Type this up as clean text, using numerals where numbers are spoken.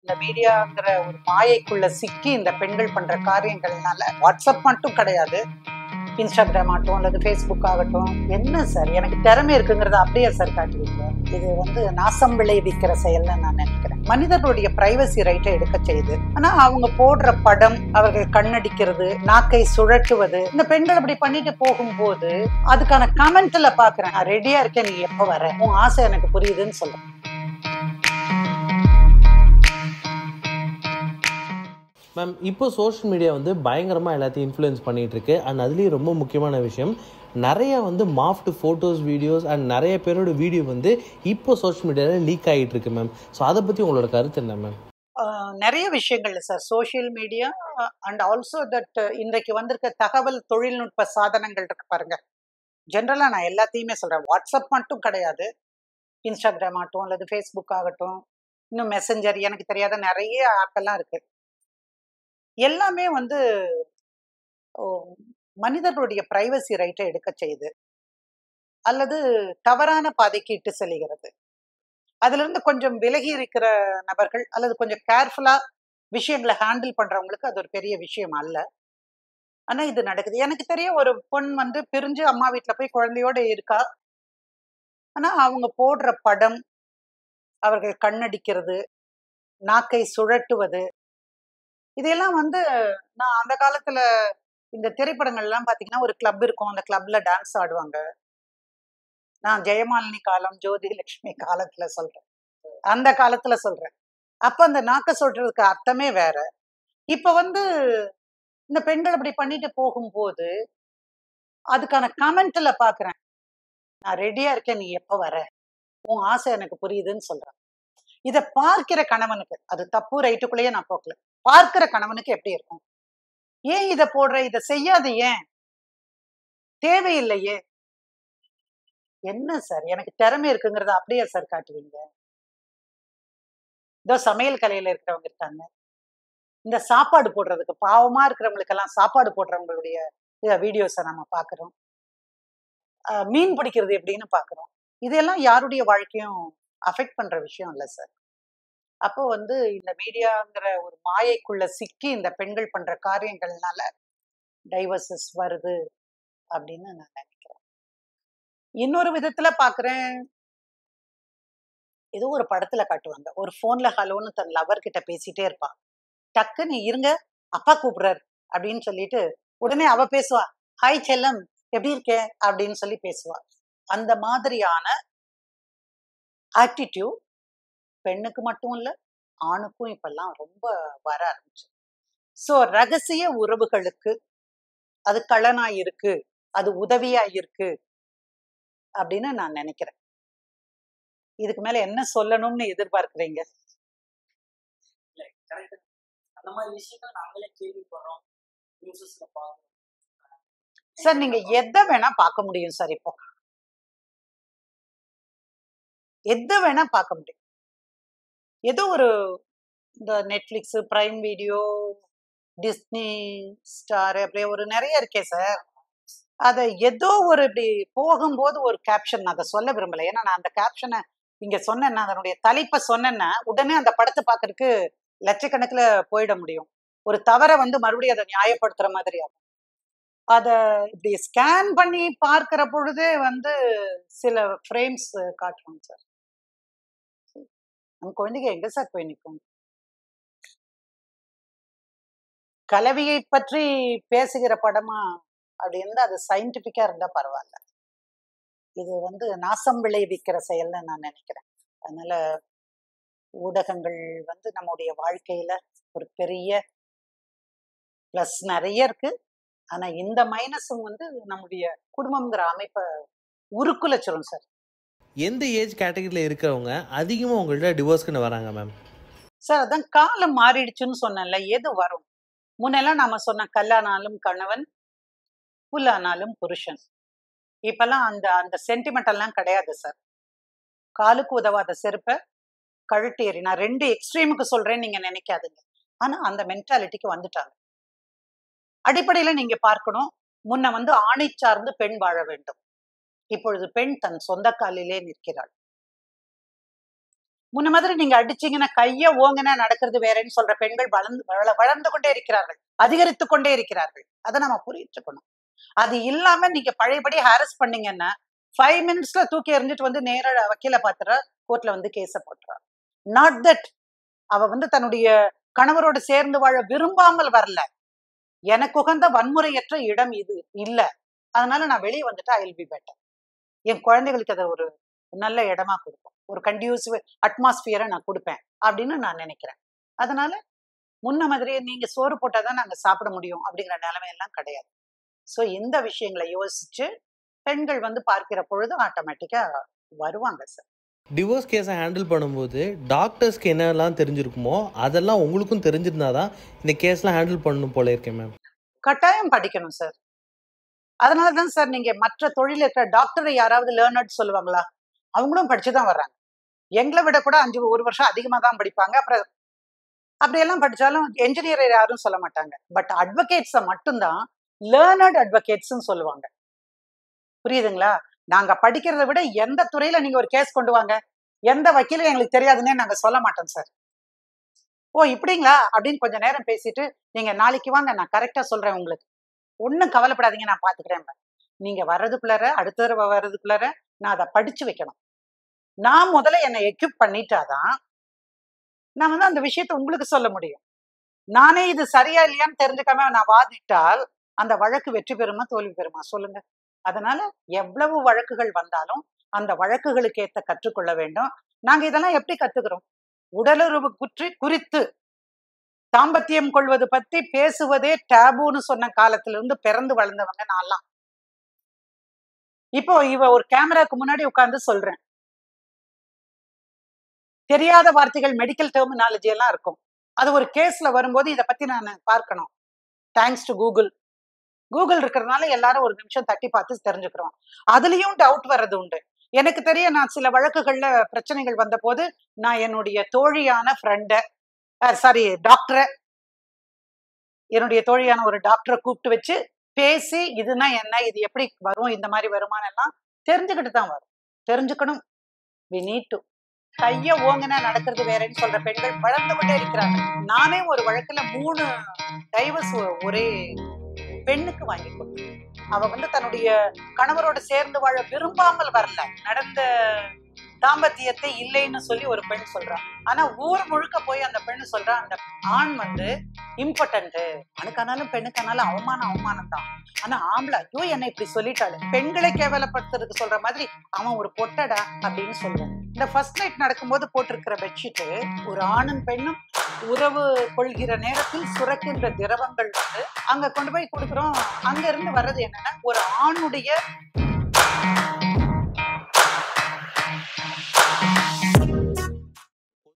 இந்த மீடியாங்கிற ஒரு மாயைக்குள்ள சிக்கி இந்த பெண்கள் பண்ற காரியங்கள்னால வாட்ஸ்அப் மட்டும் கிடையாது, இன்ஸ்டாகிராம் ஆகட்டும் அல்லது ஃபேஸ்புக் ஆகட்டும், என்ன சார் எனக்கு திறமை இருக்குங்கிறத அப்படியே சார் காட்டுவீங்க. இது நாசம் விளைவிக்கிற செயல்னு நான் நினைக்கிறேன். மனிதர்களுடைய பிரைவசி ரைட்டை எடுக்க செய்யுது. ஆனா அவங்க போடுற படம், அவர்கள் கண்ணடிக்கிறது, நாக்கை சுழற்றுவது, இந்த பெண்கள் அப்படி பண்ணிட்டு போகும்போது அதுக்கான கமெண்ட்ல பாக்குறேன், நான் ரெடியா இருக்கேன், நீ எப்ப வர, உன் ஆசை எனக்கு புரியுதுன்னு சொல்றேன். மேம், இப்போ சோஷியல் மீடியா பயங்கரமாக எல்லாத்தையும் இன்ஃப்ளூயன்ஸ் பண்ணிகிட்டு இருக்கு. அண்ட் அதுலேயும் ரொம்ப முக்கியமான விஷயம், நிறைய மாஃப்டு ஃபோட்டோஸ், வீடியோஸ் அண்ட் நிறைய பேரோட வீடியோ இப்போ சோஷியல் மீடியாவில் லீக் ஆகிட்டு இருக்கு மேம். ஸோ அதை பற்றி உங்களோட கருத்து என்ன மேம்? நிறைய விஷயங்கள்ல sir social media and also that இன்றைக்கு வந்திருக்க தகவல் தொழில்நுட்ப சாதனங்கள் இருக்கு பாருங்க. ஜென்ரலாக நான் எல்லாத்தையுமே சொல்கிறேன், வாட்ஸ்அப் மட்டும் கிடையாது, இன்ஸ்டாகிராம் ஆகட்டும் அல்லது ஃபேஸ்புக் ஆகட்டும், இன்னும் மெசஞ்சர், எனக்கு தெரியாத நிறைய ஆப்பெல்லாம் இருக்கு. எல்லாமே மனிதர்களுடைய பிரைவசி ரைட்டை எடுக்க செய்யுது அல்லது தவறான பாதைக்கு இட்டு செல்கிறது. அதுல இருந்து கொஞ்சம் விலகி இருக்கிற நபர்கள் அல்லது கொஞ்சம் கேர்ஃபுல்லா விஷயங்களை ஹேண்டில் பண்றவங்களுக்கு அது ஒரு பெரிய விஷயம் அல்ல. ஆனா இது நடக்குது. எனக்கு தெரிய ஒரு பொண் பிரிஞ்சு அம்மா வீட்டுல போய் குழந்தையோட இருக்கா. ஆனா அவங்க போடுற படம், அவர்கள் கண்ணடிக்கிறது, நாக்கை சுழட்டுவது, இதெல்லாம் நான் அந்த காலத்துல இந்த திரைப்படங்கள் எல்லாம் பாத்தீங்கன்னா ஒரு கிளப் இருக்கும், அந்த கிளப்ல டான்ஸ் ஆடுவாங்க. நான் ஜெயமாலினி காலம், ஜோதி லட்சுமி காலத்துல சொல்றேன், அந்த காலத்துல சொல்றேன். அப்ப அந்த நாக்க சொல்றதுக்கு அர்த்தமே வேற. இப்ப இந்த பெண்கள் அப்படி பண்ணிட்டு போகும்போது அதுக்கான கமெண்ட்ல பாக்குறேன், நான் ரெடியா இருக்கேன், நீ எப்ப வர, உன் ஆசை எனக்கு புரியுதுன்னு சொல்றேன். இத பார்க்கிற கணவனுக்கு, அது தப்பு ரைட்டுக்குள்ளேயே நான் போக்கல, பார்க்கிற கணவனுக்கு எப்படி இருக்கும்? ஏன் இத போடுற, இத செய்யாது, ஏன் தேவையில்லையே, என்ன சார் எனக்கு திறமை இருக்குங்கிறத அப்படியே சார் காட்டுவீங்க. இதோ சமையல் கலையில இருக்கிறவங்க இருக்காங்க, இந்த சாப்பாடு போடுறதுக்கு பாவமா இருக்கிறவங்களுக்கெல்லாம் சாப்பாடு போடுறவங்களுடைய வீடியோஸை நம்ம பாக்குறோம். மீன் பிடிக்கிறது எப்படின்னு பாக்குறோம். இதெல்லாம் யாருடைய வாழ்க்கையும் அஃபெக்ட் பண்ற விஷயம் இல்லை சார். அப்போ இந்த மீடியாங்கிற ஒரு மாயைக்குள்ள சிக்கி இந்த பெண்கள் பண்ற காரியங்கள்னால டைவர்சஸ் வருது அப்படின்னு நான் நினைக்கிறேன். இன்னொரு விதத்துல பாக்குறேன், ஏதோ ஒரு படத்துல காட்டுவாங்க, ஒரு போன்ல ஹலோன்னு தன் லவர் கிட்ட பேசிட்டே இருப்பான், டக்குன்னு இருங்க அப்பா கூப்பிடுறாரு அப்படின்னு சொல்லிட்டு உடனே அவ பேசுவா, ஹாய் செல்லம் எப்படி இருக்கே அப்படின்னு சொல்லி பேசுவா. அந்த மாதிரியான ஆட்டிடியூட் பெண்ணுக்கு மட்டும் இல்ல, ஆணுக்கும் இப்பெல்லாம் ரொம்ப வர ஆரம்பிச்சு. சோ ரகசிய உறவுகளுக்கு அது களனா இருக்கு, அது உதவியா இருக்கு அப்படின்னு நான் நினைக்கிறேன். இதுக்கு மேல என்ன சொல்லணும்னு எதிர்பார்க்கிறீங்க? சார் நீங்க எதை வேணா பார்க்க முடியும் சார், இப்போ எதை வேணா பார்க்க முடியும். ஏதோ ஒரு இந்த Netflix, prime video, Disney star, அப்படியே ஒரு நிறைய இருக்கே சார். அதை ஏதோ ஒரு இப்படி போகும்போது ஒரு கேப்ஷன், அதை சொல்ல விரும்பல, ஏன்னா நான் அந்த கேப்ஷனை இங்க சொன்னேன்னா, அதனுடைய தலைப்பை சொன்னேன்னா உடனே அந்த படத்தை பார்க்கறதுக்கு லட்சக்கணக்கில் போயிட முடியும். ஒரு தவறை மறுபடியும் அதை நியாயப்படுத்துற மாதிரி ஆகும். அத இப்படி ஸ்கேன் பண்ணி பார்க்கிற பொழுதே சில ஃப்ரேம்ஸ் காட்டுவாங்க சார். நம்ம குழந்தைங்க எங்க சார் போய் நிற்கும்? கலவியை பற்றி பேசுகிற படமா அப்படி இருந்தா அது சயின்டிபிக்கா இருந்தா பரவாயில்ல. இது நாசம் விளைவிக்கிற செயல்னு நான் நினைக்கிறேன். அதனால ஊடகங்கள் நம்முடைய வாழ்க்கையில ஒரு பெரிய பிளஸ் நிறைய இருக்கு. ஆனா இந்த மைனஸும் நம்முடைய குடும்பம்ங்கிற அமைப்பை உருக்குலைச்சிரும் சார். எந்த ஏஜ் கேட்டகரியில் இருக்கிறவங்க அதிகமாக உங்கள்கிட்ட டிவோர்ஸ்க்குன்னு வராங்க மேம்? சார் அதான் காலம் மாறிடுச்சுன்னு சொன்னேன்ல, எது வரும்? முன்னெல்லாம் நாம சொன்ன கல்லானாலும் கணவன், புல்லானாலும் புருஷன். இப்பெல்லாம் அந்த அந்த சென்டிமெண்ட் எல்லாம் கிடையாது சார். காலுக்கு உதவாத செருப்பை கழட்டி ஏறி, நான் 2 எக்ஸ்ட்ரீமுக்கு சொல்றேன்னு நீங்க நினைக்காதுங்க. ஆனா அந்த மென்டாலிட்டிக்கு வந்துட்டாங்க. அடிப்படையில நீங்க பார்க்கணும், முன்ன ஆணை சார்ந்து பெண் வாழ வேண்டும், இப்பொழுது பெண் தன் சொந்த காலிலே நிற்கிறாள். முன்ன மாதிரி நீங்க அடிச்சீங்கன்னா கைய ஓங்கன்னா நடக்கிறது வேறன்னு சொல்ற பெண்கள் வளர்ந்து கொண்டே இருக்கிறார்கள், அதிகரித்து கொண்டே இருக்கிறார்கள். அதை நம்ம புரிஞ்சுக்கணும். அது இல்லாம நீங்க பழையபடி ஹாரஸ் பண்ணீங்கன்னா 5 மினிட்ஸ்ல தூக்கி எறிஞ்சிட்டு வந்து நேர வக்கீல பாத்துறா, கோர்ட்ல வந்து கேஸ போட்டுறா. நாட் தட் அவ வந்து தன்னுடைய கணவரோடு சேர்ந்து வாழ விரும்பாமல் வரல. எனக்கு உகந்த வன்முறையற்ற இடம் இது இல்ல, அதனால நான் வெளியே வந்துட்டு ஐ வில் பி பெட்டர். என் குழந்தைகளுக்கு அதை ஒரு நல்ல இடமா கொடுக்கும், ஒரு கண்டியூசிவ் அட்மாஸ்பியரை நான் கொடுப்பேன் அப்படின்னு நான் நினைக்கிறேன். அதனால முன்ன மாதிரியே நீங்க சோறு போட்டாதான் நாங்க சாப்பிட முடியும் அப்படிங்கிற நிலைமையெல்லாம் கிடையாது. ஸோ இந்த விஷயங்களை யோசிச்சு பெண்கள் வந்து பார்க்கிற பொழுது ஆட்டோமேட்டிக்கா வருவாங்க சார். டிவோர்ஸ் கேஸை ஹேண்டில் பண்ணும்போது டாக்டர்ஸ்க்கு என்னெல்லாம் தெரிஞ்சிருக்குமோ அதெல்லாம் உங்களுக்கும் தெரிஞ்சிருந்தாதான் இந்த கேஸ்லாம் ஹேண்டில் பண்ணணும் போல இருக்கேன் மேம். கட்டாயம் படிக்கணும் சார். அதனாலதான் சார் நீங்க மற்ற தொழில் இருக்கிற டாக்டரை யாராவது லேர்னர்ட் சொல்லுவாங்களா? அவங்களும் படிச்சுதான் வர்றாங்க. எங்களை விட கூட 1 வருஷம் அதிகமா தான் படிப்பாங்க. அப்புறம் அப்படியெல்லாம் படிச்சாலும் என்ஜினியர் யாரும் சொல்ல மாட்டாங்க. பட் அட்வொகேட்ஸை மட்டும்தான் லேர்னர்ட் அட்வொகேட்ஸ் சொல்லுவாங்க. புரியுதுங்களா? நாங்க படிக்கிறத விட எந்த துறையில நீங்க ஒரு கேஸ் கொண்டு வாங்க, எந்த வக்கீலும் எங்களுக்கு தெரியாதுன்னே நாங்க சொல்ல மாட்டோம் சார். ஓ இப்படிங்களா அப்படின்னு கொஞ்ச நேரம் பேசிட்டு நீங்க நாளைக்கு வாங்க, நான் கரெக்டா சொல்றேன் உங்களுக்கு, ஒன்னும் கவலைப்படாதீங்க, நான் பாத்துக்கிறேன். நீங்க வர்றதுக்குள்ளார அடுத்த தடவை வர்றதுக்குள்ளார நான் அதை படிச்சு வைக்கணும். நான் முதல்ல என்னை எக்யூப் பண்ணிட்டாதான் நான் வந்து அந்த விஷயத்த உங்களுக்கு சொல்ல முடியும். நானே இது சரியா இல்லையான்னு தெரிஞ்சுக்காம நான் வாதிட்டால் அந்த வழக்கு வெற்றி பெறுமா தோல்வி பெறுமா சொல்லுங்க. அதனால எவ்வளவு வழக்குகள் வந்தாலும் அந்த வழக்குகளுக்கு ஏற்ற கற்றுக்கொள்ள வேண்டும். நாங்க இதெல்லாம் எப்படி கத்துக்கிறோம்? உடலுறவு குறித்து தாம்பத்தியம் கொள்வது பத்தி பேசுவதே டேபுன்னு சொன்ன காலத்துல இருந்து பிறந்து வளர்ந்தவங்க நான்லாம். இப்போ இவ ஒரு கேமராக்கு முன்னாடி உட்கார்ந்து சொல்றேன், தெரியாத வார்த்தைகள் மெடிக்கல் டெர்மினாலஜி எல்லாம் இருக்கும். அது ஒரு கேஸ்ல வரும்போது இதை பத்தி நான் பார்க்கணும். Thanks to Google. கூகுள் இருக்கிறதுனால எல்லாரும் ஒரு நிமிஷம் தட்டி பார்த்து தெரிஞ்சுக்கிறோம். அதுலயும் டவுட் வர்றது உண்டு. எனக்கு தெரிய நான் சில வழக்குகள்ல பிரச்சனைகள் வந்த போது நான் என்னுடைய தோழியான டாக்டரை, என்னுடைய தோழியான ஒரு டாக்டரை கூப்பிட்டு வச்சு பேசி இதுனா என்ன, இது எப்படி வரும், இந்த மாதிரி வருமானம் எல்லாம் தெரிஞ்சுக்கிட்டு தான் வரும். தெரிஞ்சுக்கணும். we need to. கைய ஓங்கனா நடக்கிறது வேறன்னு சொல்ற பெண்கள் வளர்ந்து கொண்டே இருக்கிறாங்க. நானே ஒரு வழக்குல 3 டைவர்ஸ் ஒரே பெண்ணுக்கு வாங்கி கொடுத்தேன். அவ வந்து தன்னுடைய கணவரோட சேர்ந்து வாழ விரும்பாமல் வரல, நடந்த தாம்பத்தியத்தை இல்லைன்னு சொல்லி ஒரு பெண் சொல்றா. ஆனா ஊர் முழுக்க போய் அந்த பெண்ணு சொல்றா அந்த ஆண் வந்து இம்பார்ட்டன்ட், ஆணுக்கானாலும் பெண்ணுக்கானாலும் அவமானம் தான். ஆனா ஆம்பளை ஐயோ என்னை இப்படி சொல்லிட்டாரு, பெண்களை கேவலப்படுத்துறதுக்கு சொல்ற மாதிரி அவன் ஒரு பொட்டடா அப்படின்னு சொல்லுவேன். இந்த ஃபர்ஸ்ட் நைட் நடக்கும்போது போட்டிருக்கிற பெட்ஷீட்டு ஒரு ஆணும் பெண்ணும் உறவு கொள்கிற நேரத்தில் சுரக்கின்ற திரவங்கள் வந்து அங்க கொண்டு போய் கொடுக்குறோம். அங்க இருந்து வர்றது என்னன்னா ஒரு ஆணுடைய